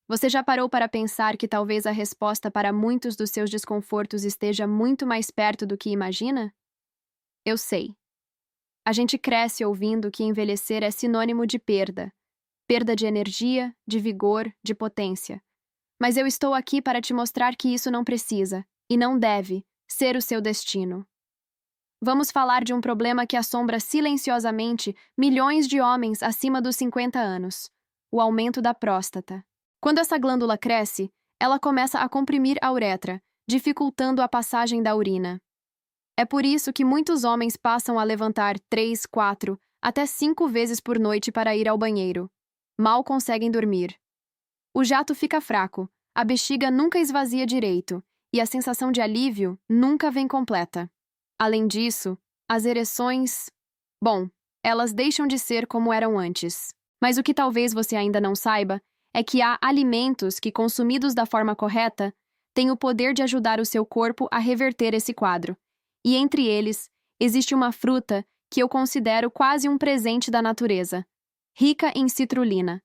Você já parou para pensar que talvez a resposta para muitos dos seus desconfortos esteja muito mais perto do que imagina? Eu sei. A gente cresce ouvindo que envelhecer é sinônimo de perda. Perda de energia, de vigor, de potência. Mas eu estou aqui para te mostrar que isso não precisa, e não deve, ser o seu destino. Vamos falar de um problema que assombra silenciosamente milhões de homens acima dos 50 anos: o aumento da próstata. Quando essa glândula cresce, ela começa a comprimir a uretra, dificultando a passagem da urina. É por isso que muitos homens passam a levantar 3, 4, até 5 vezes por noite para ir ao banheiro. Mal conseguem dormir. O jato fica fraco, a bexiga nunca esvazia direito, e a sensação de alívio nunca vem completa. Além disso, as ereções... Bom, elas deixam de ser como eram antes. Mas o que talvez você ainda não saiba é que há alimentos que, consumidos da forma correta, têm o poder de ajudar o seu corpo a reverter esse quadro. E entre eles, existe uma fruta que eu considero quase um presente da natureza, rica em citrulina,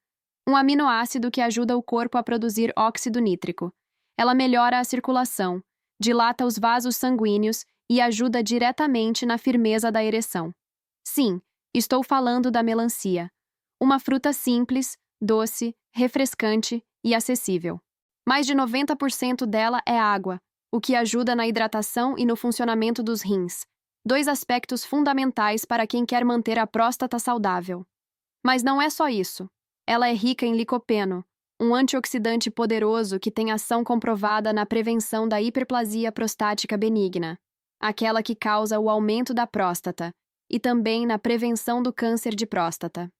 um aminoácido que ajuda o corpo a produzir óxido nítrico. Ela melhora a circulação, dilata os vasos sanguíneos e ajuda diretamente na firmeza da ereção. Sim, estou falando da melancia, uma fruta simples, doce, refrescante e acessível. Mais de 90% dela é água, o que ajuda na hidratação e no funcionamento dos rins, dois aspectos fundamentais para quem quer manter a próstata saudável. Mas não é só isso. Ela é rica em licopeno, um antioxidante poderoso que tem ação comprovada na prevenção da hiperplasia prostática benigna, aquela que causa o aumento da próstata, e também na prevenção do câncer de próstata.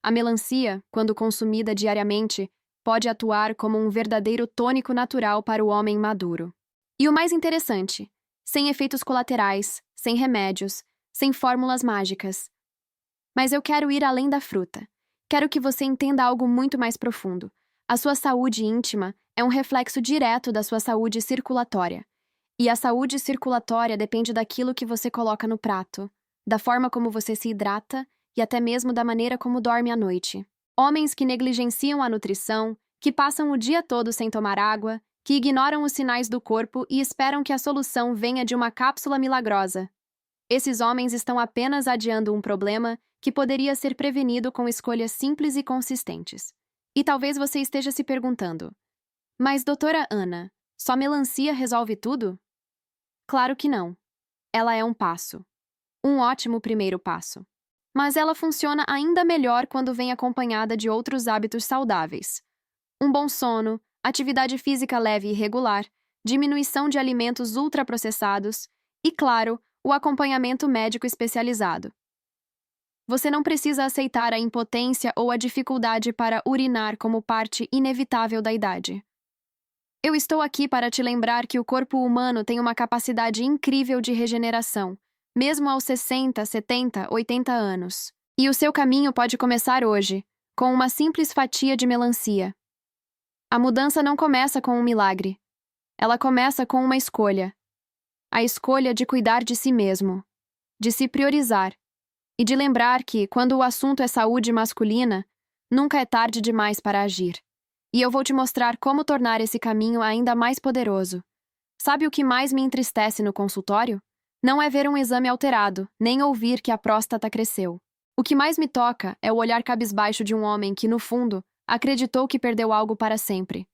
A melancia, quando consumida diariamente, pode atuar como um verdadeiro tônico natural para o homem maduro. E o mais interessante, sem efeitos colaterais, sem remédios, sem fórmulas mágicas. Mas eu quero ir além da fruta. Quero que você entenda algo muito mais profundo. A sua saúde íntima é um reflexo direto da sua saúde circulatória. E a saúde circulatória depende daquilo que você coloca no prato, da forma como você se hidrata e até mesmo da maneira como dorme à noite. Homens que negligenciam a nutrição, que passam o dia todo sem tomar água, que ignoram os sinais do corpo e esperam que a solução venha de uma cápsula milagrosa. Esses homens estão apenas adiando um problema que poderia ser prevenido com escolhas simples e consistentes. E talvez você esteja se perguntando: mas, doutora Ana, só melancia resolve tudo? Claro que não. Ela é um passo. Um ótimo primeiro passo. Mas ela funciona ainda melhor quando vem acompanhada de outros hábitos saudáveis. Um bom sono, atividade física leve e regular, diminuição de alimentos ultraprocessados e, claro, o acompanhamento médico especializado. Você não precisa aceitar a impotência ou a dificuldade para urinar como parte inevitável da idade. Eu estou aqui para te lembrar que o corpo humano tem uma capacidade incrível de regeneração, mesmo aos 60, 70, 80 anos. E o seu caminho pode começar hoje, com uma simples fatia de melancia. A mudança não começa com um milagre. Ela começa com uma escolha. A escolha de cuidar de si mesmo, de se priorizar, e de lembrar que, quando o assunto é saúde masculina, nunca é tarde demais para agir. E eu vou te mostrar como tornar esse caminho ainda mais poderoso. Sabe o que mais me entristece no consultório? Não é ver um exame alterado, nem ouvir que a próstata cresceu. O que mais me toca é o olhar cabisbaixo de um homem que, no fundo, acreditou que perdeu algo para sempre.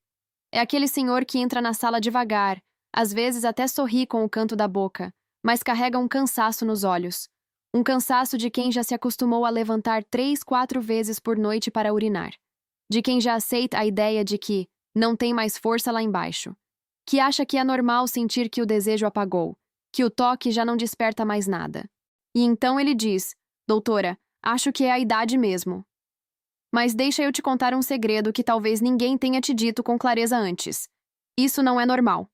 É aquele senhor que entra na sala devagar, às vezes até sorri com o canto da boca, mas carrega um cansaço nos olhos. Um cansaço de quem já se acostumou a levantar 3, 4 vezes por noite para urinar. De quem já aceita a ideia de que não tem mais força lá embaixo. Que acha que é normal sentir que o desejo apagou, que o toque já não desperta mais nada. E então ele diz: doutora, acho que é a idade mesmo. Mas deixa eu te contar um segredo que talvez ninguém tenha te dito com clareza antes. Isso não é normal.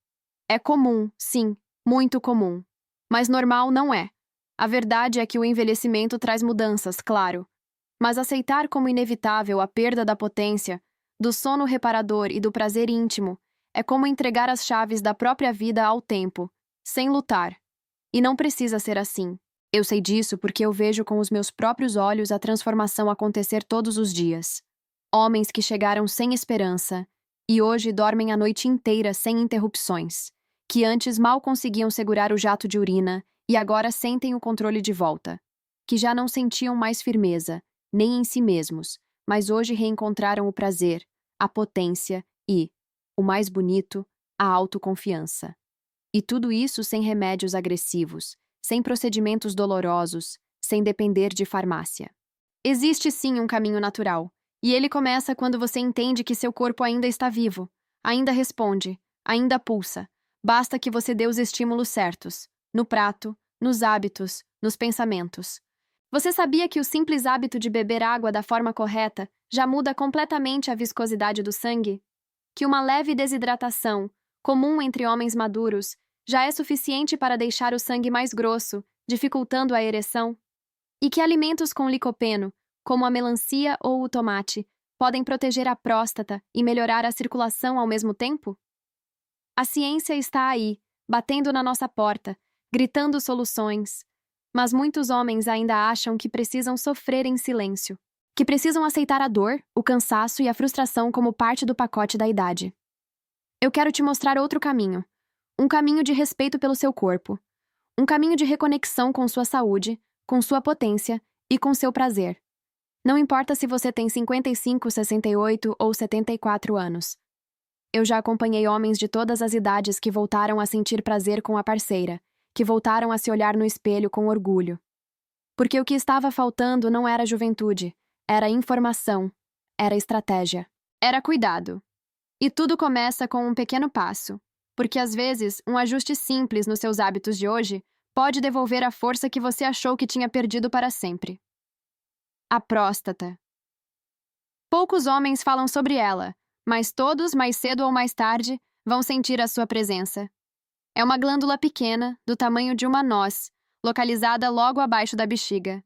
É comum, sim, muito comum. Mas normal não é. A verdade é que o envelhecimento traz mudanças, claro. Mas aceitar como inevitável a perda da potência, do sono reparador e do prazer íntimo é como entregar as chaves da própria vida ao tempo, sem lutar. E não precisa ser assim. Eu sei disso porque eu vejo com os meus próprios olhos a transformação acontecer todos os dias. Homens que chegaram sem esperança, e hoje dormem a noite inteira sem interrupções, que antes mal conseguiam segurar o jato de urina e agora sentem o controle de volta, que já não sentiam mais firmeza, nem em si mesmos, mas hoje reencontraram o prazer, a potência e, o mais bonito, a autoconfiança. E tudo isso sem remédios agressivos, sem procedimentos dolorosos, sem depender de farmácia. Existe sim um caminho natural, e ele começa quando você entende que seu corpo ainda está vivo, ainda responde, ainda pulsa. Basta que você dê os estímulos certos, no prato, nos hábitos, nos pensamentos. Você sabia que o simples hábito de beber água da forma correta já muda completamente a viscosidade do sangue? Que uma leve desidratação, comum entre homens maduros, já é suficiente para deixar o sangue mais grosso, dificultando a ereção? E que alimentos com licopeno, como a melancia ou o tomate, podem proteger a próstata e melhorar a circulação ao mesmo tempo? A ciência está aí, batendo na nossa porta, gritando soluções. Mas muitos homens ainda acham que precisam sofrer em silêncio, que precisam aceitar a dor, o cansaço e a frustração como parte do pacote da idade. Eu quero te mostrar outro caminho. Um caminho de respeito pelo seu corpo. Um caminho de reconexão com sua saúde, com sua potência e com seu prazer. Não importa se você tem 55, 68 ou 74 anos. Eu já acompanhei homens de todas as idades que voltaram a sentir prazer com a parceira, que voltaram a se olhar no espelho com orgulho. Porque o que estava faltando não era juventude, era informação, era estratégia, era cuidado. E tudo começa com um pequeno passo, porque às vezes um ajuste simples nos seus hábitos de hoje pode devolver a força que você achou que tinha perdido para sempre. A próstata. Poucos homens falam sobre ela, mas todos, mais cedo ou mais tarde, vão sentir a sua presença. É uma glândula pequena, do tamanho de uma noz, localizada logo abaixo da bexiga.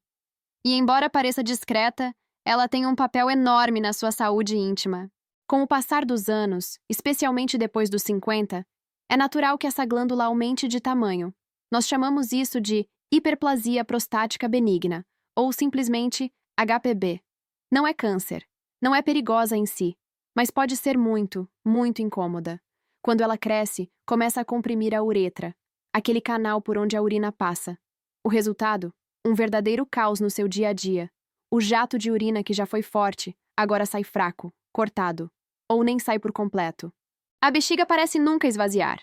E embora pareça discreta, ela tem um papel enorme na sua saúde íntima. Com o passar dos anos, especialmente depois dos 50, é natural que essa glândula aumente de tamanho. Nós chamamos isso de hiperplasia prostática benigna, ou simplesmente HPB. Não é câncer, não é perigosa em si, mas pode ser muito, muito incômoda. Quando ela cresce, começa a comprimir a uretra, aquele canal por onde a urina passa. O resultado? Um verdadeiro caos no seu dia a dia. O jato de urina que já foi forte, agora sai fraco, cortado, ou nem sai por completo. A bexiga parece nunca esvaziar.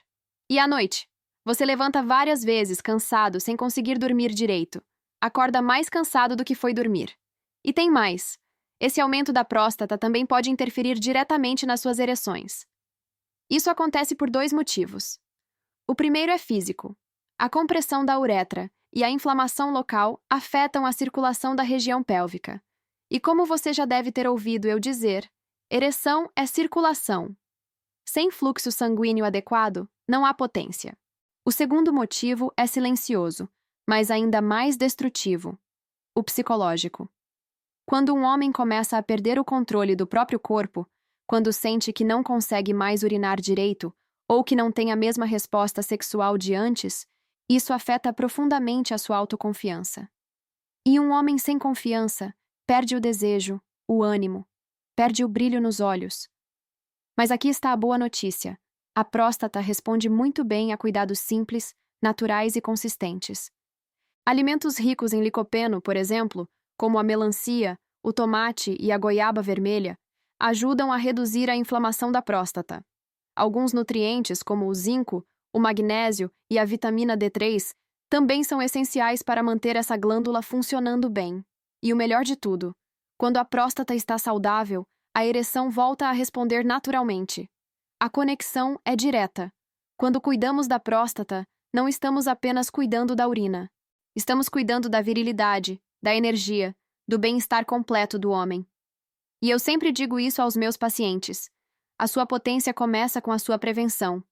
E à noite? Você levanta várias vezes, cansado, sem conseguir dormir direito. Acorda mais cansado do que foi dormir. E tem mais. Esse aumento da próstata também pode interferir diretamente nas suas ereções. Isso acontece por dois motivos. O primeiro é físico. A compressão da uretra e a inflamação local afetam a circulação da região pélvica. E como você já deve ter ouvido eu dizer, ereção é circulação. Sem fluxo sanguíneo adequado, não há potência. O segundo motivo é silencioso, mas ainda mais destrutivo: o psicológico. Quando um homem começa a perder o controle do próprio corpo, quando sente que não consegue mais urinar direito ou que não tem a mesma resposta sexual de antes, isso afeta profundamente a sua autoconfiança. E um homem sem confiança perde o desejo, o ânimo, perde o brilho nos olhos. Mas aqui está a boa notícia. A próstata responde muito bem a cuidados simples, naturais e consistentes. Alimentos ricos em licopeno, por exemplo, como a melancia, o tomate e a goiaba vermelha, ajudam a reduzir a inflamação da próstata. Alguns nutrientes, como o zinco, o magnésio e a vitamina D3, também são essenciais para manter essa glândula funcionando bem. E o melhor de tudo, quando a próstata está saudável, a ereção volta a responder naturalmente. A conexão é direta. Quando cuidamos da próstata, não estamos apenas cuidando da urina. Estamos cuidando da virilidade, da energia, do bem-estar completo do homem. E eu sempre digo isso aos meus pacientes. A sua potência começa com a sua prevenção.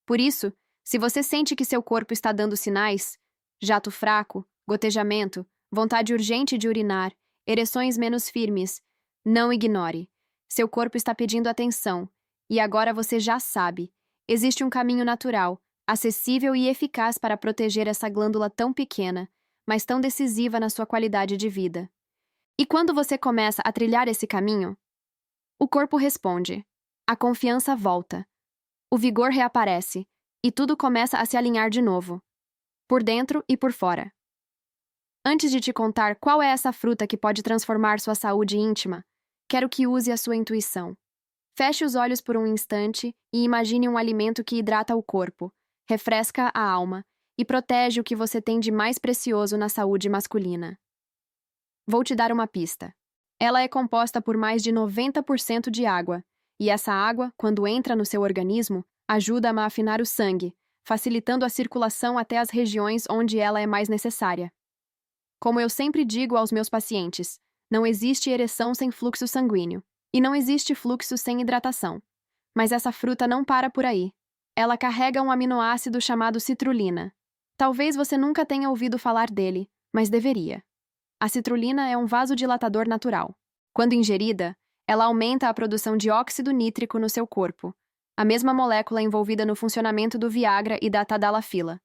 Por isso, se você sente que seu corpo está dando sinais, jato fraco, gotejamento, vontade urgente de urinar, ereções menos firmes, não ignore. Seu corpo está pedindo atenção, e agora você já sabe. Existe um caminho natural, acessível e eficaz para proteger essa glândula tão pequena, mas tão decisiva na sua qualidade de vida. E quando você começa a trilhar esse caminho, o corpo responde. A confiança volta. O vigor reaparece, e tudo começa a se alinhar de novo, por dentro e por fora. Antes de te contar qual é essa fruta que pode transformar sua saúde íntima, quero que use a sua intuição. Feche os olhos por um instante e imagine um alimento que hidrata o corpo, refresca a alma e protege o que você tem de mais precioso na saúde masculina. Vou te dar uma pista. Ela é composta por mais de 90% de água, e essa água, quando entra no seu organismo, ajuda a afinar o sangue, facilitando a circulação até as regiões onde ela é mais necessária. Como eu sempre digo aos meus pacientes, não existe ereção sem fluxo sanguíneo, e não existe fluxo sem hidratação. Mas essa fruta não para por aí. Ela carrega um aminoácido chamado citrulina. Talvez você nunca tenha ouvido falar dele, mas deveria. A citrulina é um vasodilatador natural. Quando ingerida, ela aumenta a produção de óxido nítrico no seu corpo, a mesma molécula envolvida no funcionamento do Viagra e da Tadalafila.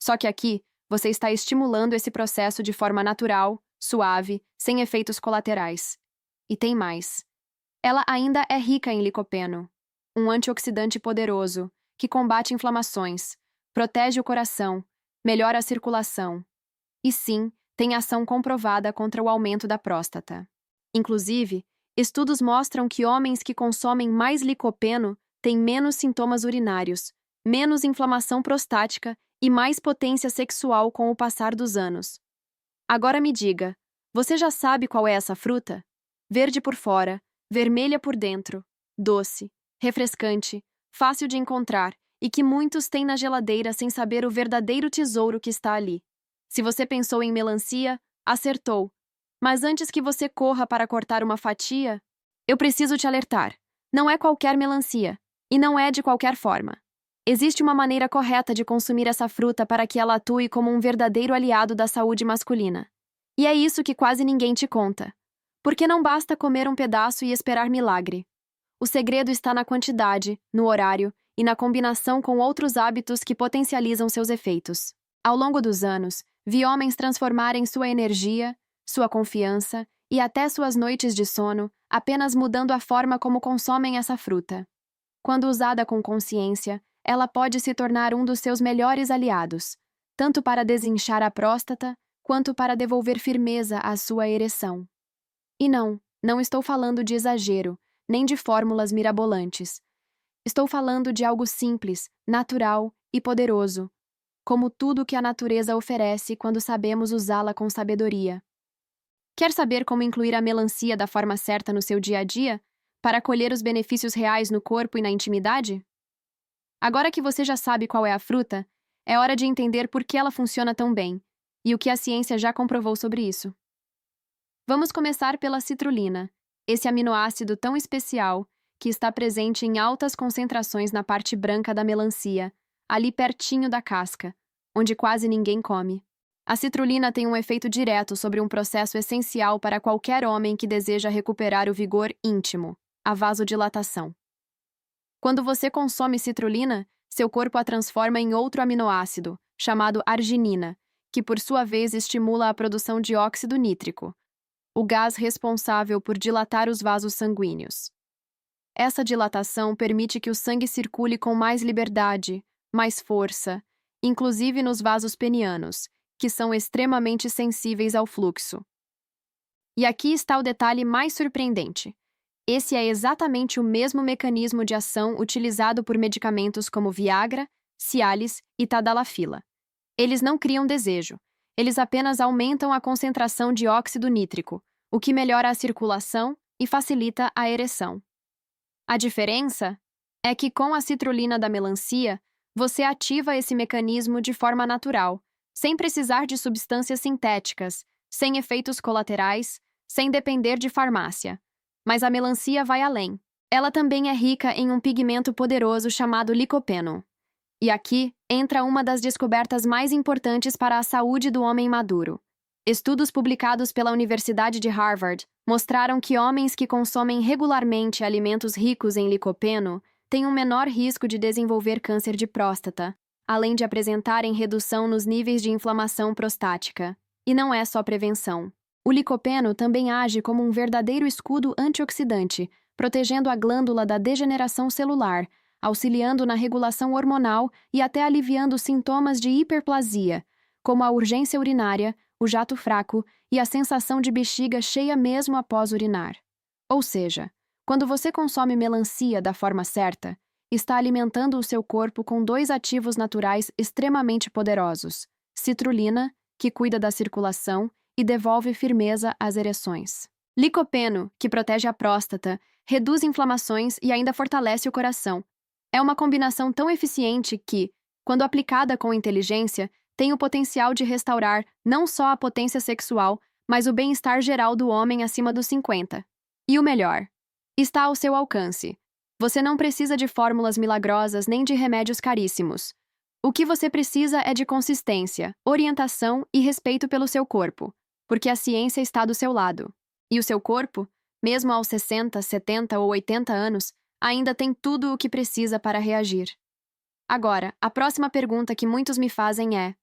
Só que aqui, você está estimulando esse processo de forma natural, suave, sem efeitos colaterais. E tem mais. Ela ainda é rica em licopeno, um antioxidante poderoso que combate inflamações, protege o coração, melhora a circulação. E sim, tem ação comprovada contra o aumento da próstata. Inclusive, estudos mostram que homens que consomem mais licopeno têm menos sintomas urinários, menos inflamação prostática e mais potência sexual com o passar dos anos. Agora me diga, você já sabe qual é essa fruta? Verde por fora, vermelha por dentro, doce, refrescante, fácil de encontrar e que muitos têm na geladeira sem saber o verdadeiro tesouro que está ali. Se você pensou em melancia, acertou. Mas antes que você corra para cortar uma fatia, eu preciso te alertar. Não é qualquer melancia, e não é de qualquer forma. Existe uma maneira correta de consumir essa fruta para que ela atue como um verdadeiro aliado da saúde masculina. E é isso que quase ninguém te conta. Porque não basta comer um pedaço e esperar milagre. O segredo está na quantidade, no horário e na combinação com outros hábitos que potencializam seus efeitos. Ao longo dos anos, vi homens transformarem sua energia, sua confiança e até suas noites de sono apenas mudando a forma como consomem essa fruta. Quando usada com consciência, ela pode se tornar um dos seus melhores aliados, tanto para desinchar a próstata, quanto para devolver firmeza à sua ereção. E não estou falando de exagero, nem de fórmulas mirabolantes. Estou falando de algo simples, natural e poderoso, como tudo que a natureza oferece quando sabemos usá-la com sabedoria. Quer saber como incluir a melancia da forma certa no seu dia a dia, para colher os benefícios reais no corpo e na intimidade? Agora que você já sabe qual é a fruta, é hora de entender por que ela funciona tão bem e o que a ciência já comprovou sobre isso. Vamos começar pela citrulina, esse aminoácido tão especial que está presente em altas concentrações na parte branca da melancia, ali pertinho da casca, onde quase ninguém come. A citrulina tem um efeito direto sobre um processo essencial para qualquer homem que deseja recuperar o vigor íntimo, a vasodilatação. Quando você consome citrulina, seu corpo a transforma em outro aminoácido, chamado arginina, que por sua vez estimula a produção de óxido nítrico, o gás responsável por dilatar os vasos sanguíneos. Essa dilatação permite que o sangue circule com mais liberdade, mais força, inclusive nos vasos penianos, que são extremamente sensíveis ao fluxo. E aqui está o detalhe mais surpreendente. Esse é exatamente o mesmo mecanismo de ação utilizado por medicamentos como Viagra, Cialis e Tadalafila. Eles não criam desejo, eles apenas aumentam a concentração de óxido nítrico, o que melhora a circulação e facilita a ereção. A diferença é que com a citrulina da melancia, você ativa esse mecanismo de forma natural, sem precisar de substâncias sintéticas, sem efeitos colaterais, sem depender de farmácia. Mas a melancia vai além. Ela também é rica em um pigmento poderoso chamado licopeno. E aqui entra uma das descobertas mais importantes para a saúde do homem maduro. Estudos publicados pela Universidade de Harvard mostraram que homens que consomem regularmente alimentos ricos em licopeno têm um menor risco de desenvolver câncer de próstata, além de apresentarem redução nos níveis de inflamação prostática. E não é só prevenção. O licopeno também age como um verdadeiro escudo antioxidante, protegendo a glândula da degeneração celular, auxiliando na regulação hormonal e até aliviando sintomas de hiperplasia, como a urgência urinária, o jato fraco e a sensação de bexiga cheia mesmo após urinar. Ou seja, quando você consome melancia da forma certa, está alimentando o seu corpo com dois ativos naturais extremamente poderosos: citrulina, que cuida da circulação e devolve firmeza às ereções. Licopeno, que protege a próstata, reduz inflamações e ainda fortalece o coração. É uma combinação tão eficiente que, quando aplicada com inteligência, tem o potencial de restaurar não só a potência sexual, mas o bem-estar geral do homem acima dos 50. E o melhor, está ao seu alcance. Você não precisa de fórmulas milagrosas nem de remédios caríssimos. O que você precisa é de consistência, orientação e respeito pelo seu corpo, porque a ciência está do seu lado. E o seu corpo, mesmo aos 60, 70 ou 80 anos, ainda tem tudo o que precisa para reagir. Agora, a próxima pergunta que muitos me fazem é: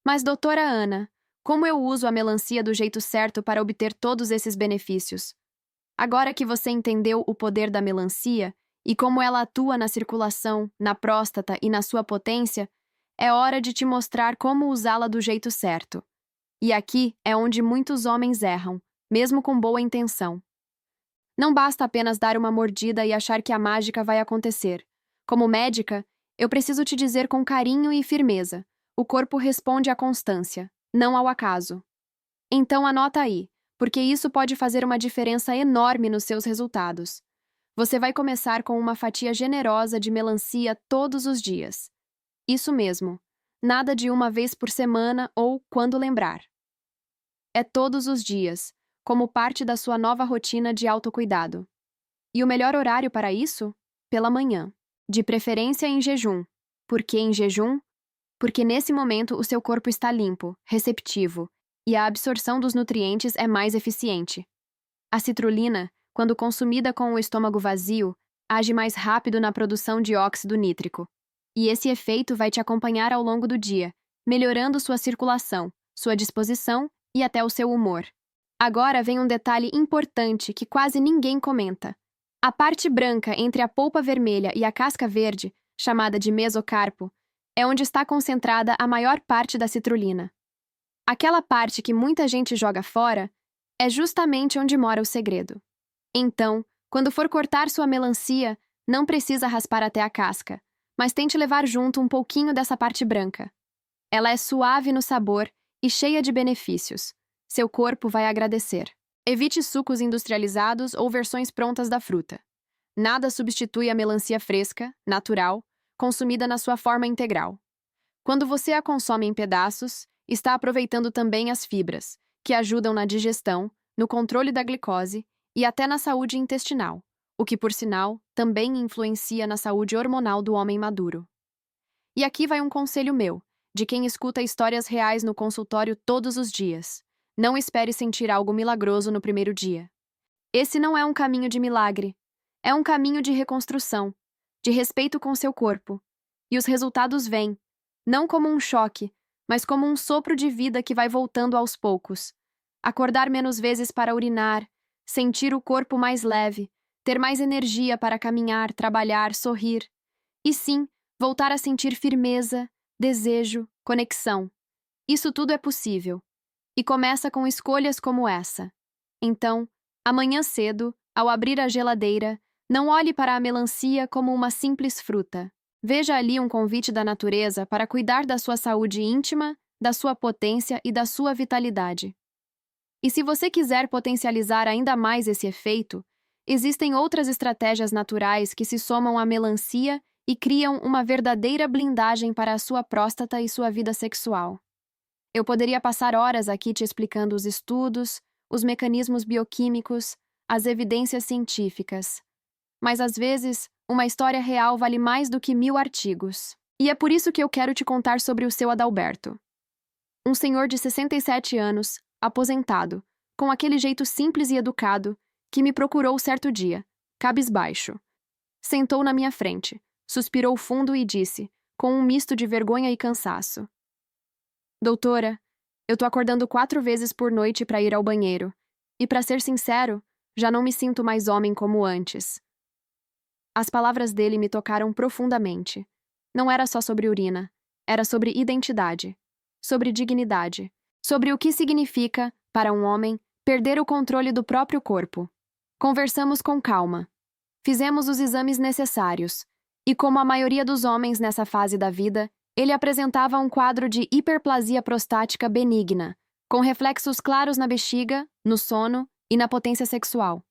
mas, doutora Ana, como eu uso a melancia do jeito certo para obter todos esses benefícios? Agora que você entendeu o poder da melancia e como ela atua na circulação, na próstata e na sua potência, é hora de te mostrar como usá-la do jeito certo. E aqui é onde muitos homens erram, mesmo com boa intenção. Não basta apenas dar uma mordida e achar que a mágica vai acontecer. Como médica, eu preciso te dizer com carinho e firmeza: o corpo responde à constância, não ao acaso. Então anota aí, porque isso pode fazer uma diferença enorme nos seus resultados. Você vai começar com uma fatia generosa de melancia todos os dias. Isso mesmo, nada de uma vez por semana ou quando lembrar. É todos os dias, como parte da sua nova rotina de autocuidado. E o melhor horário para isso? Pela manhã. De preferência em jejum. Por que em jejum? Porque nesse momento o seu corpo está limpo, receptivo, e a absorção dos nutrientes é mais eficiente. A citrulina, quando consumida com o estômago vazio, age mais rápido na produção de óxido nítrico. E esse efeito vai te acompanhar ao longo do dia, melhorando sua circulação, sua disposição e até o seu humor. Agora vem um detalhe importante que quase ninguém comenta. A parte branca entre a polpa vermelha e a casca verde, chamada de mesocarpo, é onde está concentrada a maior parte da citrulina. Aquela parte que muita gente joga fora é justamente onde mora o segredo. Então, quando for cortar sua melancia, não precisa raspar até a casca, mas tente levar junto um pouquinho dessa parte branca. Ela é suave no sabor e cheia de benefícios. Seu corpo vai agradecer. Evite sucos industrializados ou versões prontas da fruta. Nada substitui a melancia fresca, natural, consumida na sua forma integral. Quando você a consome em pedaços, está aproveitando também as fibras, que ajudam na digestão, no controle da glicose e até na saúde intestinal, o que, por sinal, também influencia na saúde hormonal do homem maduro. E aqui vai um conselho meu, de quem escuta histórias reais no consultório todos os dias. Não espere sentir algo milagroso no primeiro dia. Esse não é um caminho de milagre. É um caminho de reconstrução, de respeito com seu corpo. E os resultados vêm, não como um choque, mas como um sopro de vida que vai voltando aos poucos. Acordar menos vezes para urinar, sentir o corpo mais leve, ter mais energia para caminhar, trabalhar, sorrir. E sim, voltar a sentir firmeza, desejo, conexão. Isso tudo é possível. E começa com escolhas como essa. Então, amanhã cedo, ao abrir a geladeira, não olhe para a melancia como uma simples fruta. Veja ali um convite da natureza para cuidar da sua saúde íntima, da sua potência e da sua vitalidade. E se você quiser potencializar ainda mais esse efeito, existem outras estratégias naturais que se somam à melancia e criam uma verdadeira blindagem para a sua próstata e sua vida sexual. Eu poderia passar horas aqui te explicando os estudos, os mecanismos bioquímicos, as evidências científicas. Mas às vezes, uma história real vale mais do que 1000 artigos. E é por isso que eu quero te contar sobre o seu Adalberto. Um senhor de 67 anos, aposentado, com aquele jeito simples e educado, que me procurou certo dia, cabisbaixo. Sentou na minha frente, suspirou fundo e disse, com um misto de vergonha e cansaço: Doutora, eu tô acordando 4 vezes por noite para ir ao banheiro. E para ser sincero, Já não me sinto mais homem como antes. As palavras dele me tocaram profundamente. Não era só sobre urina, era sobre identidade, sobre dignidade, sobre o que significa, para um homem, perder o controle do próprio corpo. Conversamos com calma. Fizemos os exames necessários. E como a maioria dos homens nessa fase da vida, ele apresentava um quadro de hiperplasia prostática benigna, com reflexos claros na bexiga, no sono e na potência sexual.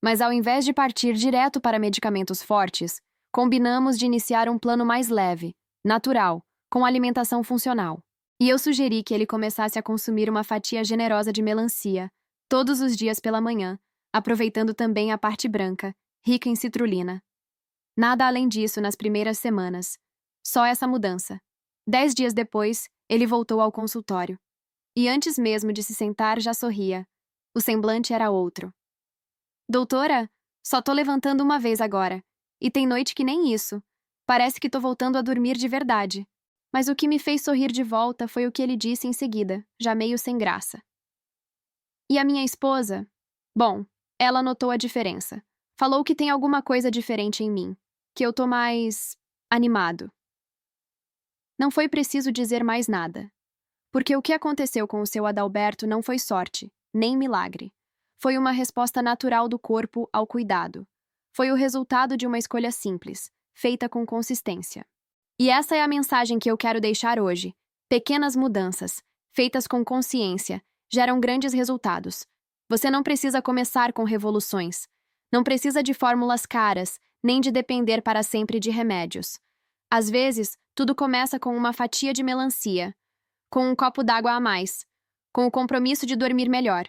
Mas ao invés de partir direto para medicamentos fortes, combinamos de iniciar um plano mais leve, natural, com alimentação funcional. E eu sugeri que ele começasse a consumir uma fatia generosa de melancia, todos os dias pela manhã, aproveitando também a parte branca, rica em citrulina. Nada além disso nas primeiras semanas. Só essa mudança. 10 dias depois, ele voltou ao consultório. E antes mesmo de se sentar, já sorria. O semblante era outro. Doutora, só tô levantando uma vez agora. E tem noite que nem isso. Parece que tô voltando a dormir de verdade. Mas o que me fez sorrir de volta foi o que ele disse em seguida, já meio sem graça. E a minha esposa? Bom, ela notou a diferença. Falou que tem alguma coisa diferente em mim. Que eu tô mais animado. Não foi preciso dizer mais nada. Porque o que aconteceu com o seu Adalberto não foi sorte, nem milagre. Foi uma resposta natural do corpo ao cuidado. Foi o resultado de uma escolha simples, feita com consistência. E essa é a mensagem que eu quero deixar hoje. Pequenas mudanças, feitas com consciência, geram grandes resultados. Você não precisa começar com revoluções. Não precisa de fórmulas caras, nem de depender para sempre de remédios. Às vezes, tudo começa com uma fatia de melancia, com um copo d'água a mais, com o compromisso de dormir melhor.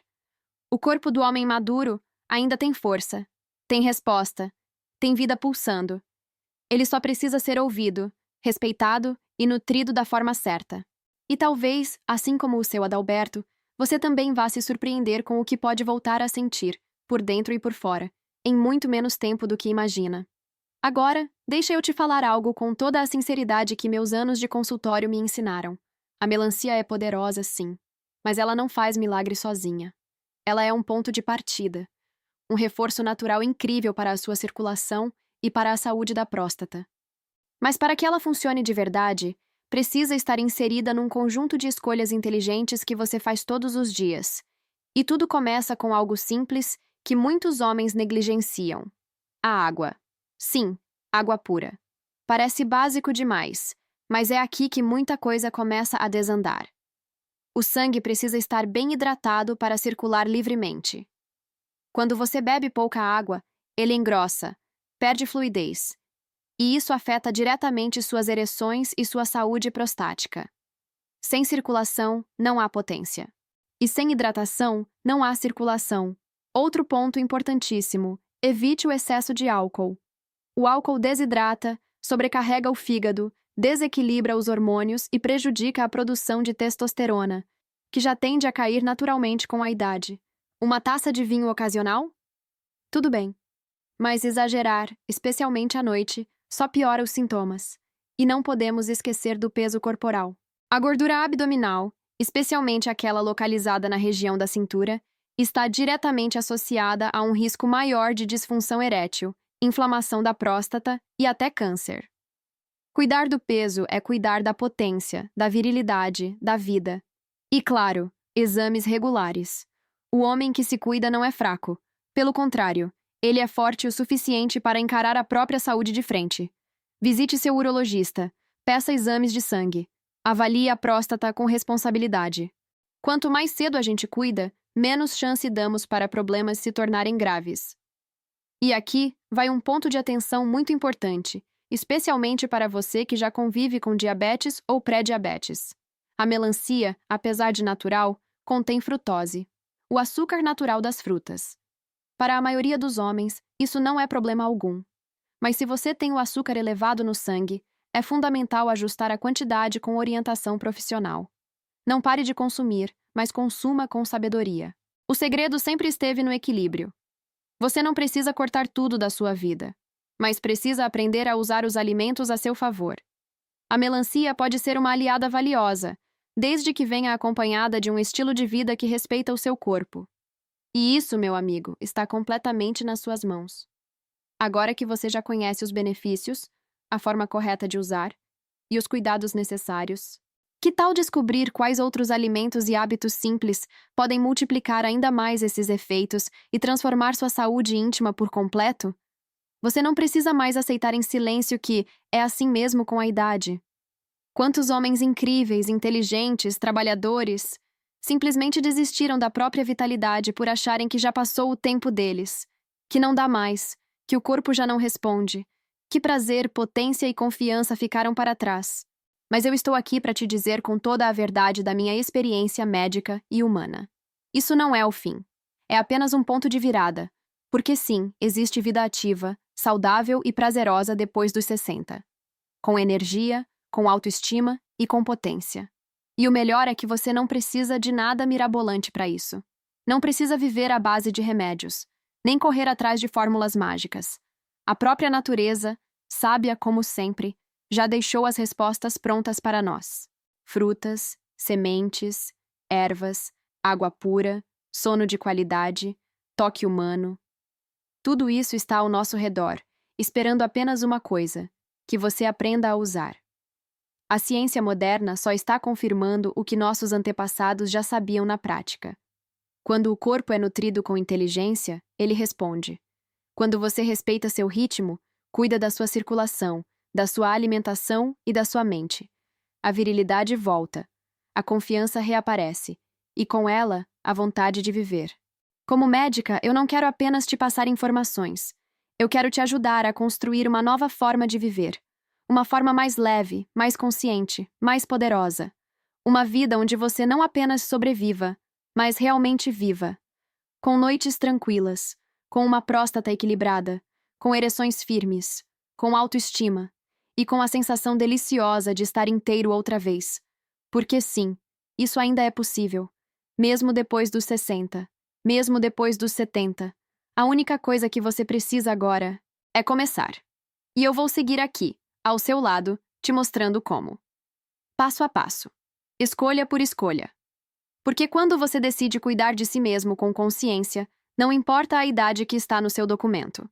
O corpo do homem maduro ainda tem força, tem resposta, tem vida pulsando. Ele só precisa ser ouvido, respeitado e nutrido da forma certa. E talvez, assim como o seu Adalberto, você também vá se surpreender com o que pode voltar a sentir, por dentro e por fora, em muito menos tempo do que imagina. Agora, deixa eu te falar algo com toda a sinceridade que meus anos de consultório me ensinaram. A melancia é poderosa, sim, mas ela não faz milagre sozinha. Ela é um ponto de partida, um reforço natural incrível para a sua circulação e para a saúde da próstata. Mas para que ela funcione de verdade, precisa estar inserida num conjunto de escolhas inteligentes que você faz todos os dias. E tudo começa com algo simples que muitos homens negligenciam: a água. Sim, água pura. Parece básico demais, mas é aqui que muita coisa começa a desandar. O sangue precisa estar bem hidratado para circular livremente. Quando você bebe pouca água, ele engrossa, perde fluidez. E isso afeta diretamente suas ereções e sua saúde prostática. Sem circulação, não há potência. E sem hidratação, não há circulação. Outro ponto importantíssimo: evite o excesso de álcool. O álcool desidrata, sobrecarrega o fígado, desequilibra os hormônios e prejudica a produção de testosterona, que já tende a cair naturalmente com a idade. Uma taça de vinho ocasional? Tudo bem. Mas exagerar, especialmente à noite, só piora os sintomas. E não podemos esquecer do peso corporal. A gordura abdominal, especialmente aquela localizada na região da cintura, está diretamente associada a um risco maior de disfunção erétil, inflamação da próstata e até câncer. Cuidar do peso é cuidar da potência, da virilidade, da vida. E, claro, exames regulares. O homem que se cuida não é fraco. Pelo contrário, ele é forte o suficiente para encarar a própria saúde de frente. Visite seu urologista, peça exames de sangue, avalie a próstata com responsabilidade. Quanto mais cedo a gente cuida, menos chance damos para problemas se tornarem graves. E aqui vai um ponto de atenção muito importante, especialmente para você que já convive com diabetes ou pré-diabetes. A melancia, apesar de natural, contém frutose, o açúcar natural das frutas. Para a maioria dos homens, isso não é problema algum. Mas se você tem o açúcar elevado no sangue, é fundamental ajustar a quantidade com orientação profissional. Não pare de consumir, mas consuma com sabedoria. O segredo sempre esteve no equilíbrio. Você não precisa cortar tudo da sua vida, mas precisa aprender a usar os alimentos a seu favor. A melancia pode ser uma aliada valiosa, desde que venha acompanhada de um estilo de vida que respeita o seu corpo. E isso, meu amigo, está completamente nas suas mãos. Agora que você já conhece os benefícios, a forma correta de usar e os cuidados necessários, que tal descobrir quais outros alimentos e hábitos simples podem multiplicar ainda mais esses efeitos e transformar sua saúde íntima por completo? Você não precisa mais aceitar em silêncio que é assim mesmo com a idade. Quantos homens incríveis, inteligentes, trabalhadores, simplesmente desistiram da própria vitalidade por acharem que já passou o tempo deles, que não dá mais, que o corpo já não responde, que prazer, potência e confiança ficaram para trás. Mas eu estou aqui para te dizer com toda a verdade da minha experiência médica e humana. Isso não é o fim. É apenas um ponto de virada, porque sim, existe vida ativa, saudável e prazerosa depois dos 60. Com energia, com autoestima e com potência. E o melhor é que você não precisa de nada mirabolante para isso. Não precisa viver à base de remédios, nem correr atrás de fórmulas mágicas. A própria natureza, sábia como sempre, já deixou as respostas prontas para nós. Frutas, sementes, ervas, água pura, sono de qualidade, toque humano. Tudo isso está ao nosso redor, esperando apenas uma coisa: que você aprenda a usar. A ciência moderna só está confirmando o que nossos antepassados já sabiam na prática. Quando o corpo é nutrido com inteligência, ele responde. Quando você respeita seu ritmo, cuida da sua circulação, da sua alimentação e da sua mente. A virilidade volta, a confiança reaparece, e com ela, a vontade de viver. Como médica, eu não quero apenas te passar informações. Eu quero te ajudar a construir uma nova forma de viver. Uma forma mais leve, mais consciente, mais poderosa. Uma vida onde você não apenas sobreviva, mas realmente viva. Com noites tranquilas, com uma próstata equilibrada, com ereções firmes, com autoestima e com a sensação deliciosa de estar inteiro outra vez. Porque sim, isso ainda é possível. Mesmo depois dos 60, mesmo depois dos 70. A única coisa que você precisa agora é começar. E eu vou seguir aqui, ao seu lado, te mostrando como. Passo a passo. Escolha por escolha. Porque quando você decide cuidar de si mesmo com consciência, não importa a idade que está no seu documento.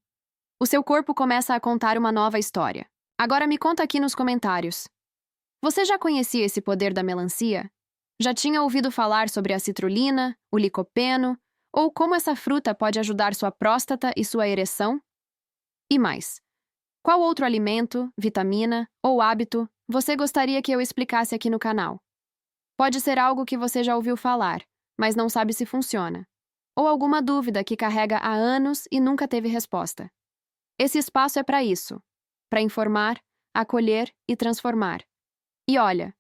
O seu corpo começa a contar uma nova história. Agora me conta aqui nos comentários. Você já conhecia esse poder da melancia? Já tinha ouvido falar sobre a citrulina, o licopeno, ou como essa fruta pode ajudar sua próstata e sua ereção? E mais, qual outro alimento, vitamina ou hábito você gostaria que eu explicasse aqui no canal? Pode ser algo que você já ouviu falar, mas não sabe se funciona. Ou alguma dúvida que carrega há anos e nunca teve resposta. Esse espaço é para isso. Para informar, acolher e transformar. E olha,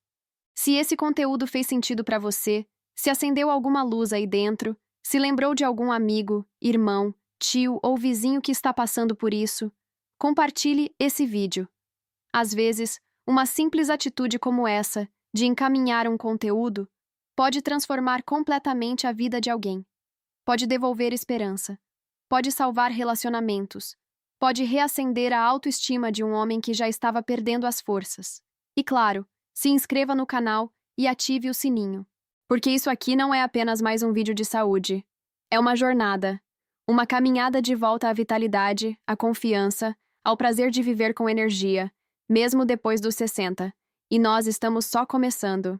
se esse conteúdo fez sentido para você, se acendeu alguma luz aí dentro, se lembrou de algum amigo, irmão, tio ou vizinho que está passando por isso, compartilhe esse vídeo. Às vezes, uma simples atitude como essa, de encaminhar um conteúdo, pode transformar completamente a vida de alguém. Pode devolver esperança. Pode salvar relacionamentos. Pode reacender a autoestima de um homem que já estava perdendo as forças. E claro, se inscreva no canal e ative o sininho. Porque isso aqui não é apenas mais um vídeo de saúde. É uma jornada. Uma caminhada de volta à vitalidade, à confiança, ao prazer de viver com energia, mesmo depois dos 60. E nós estamos só começando.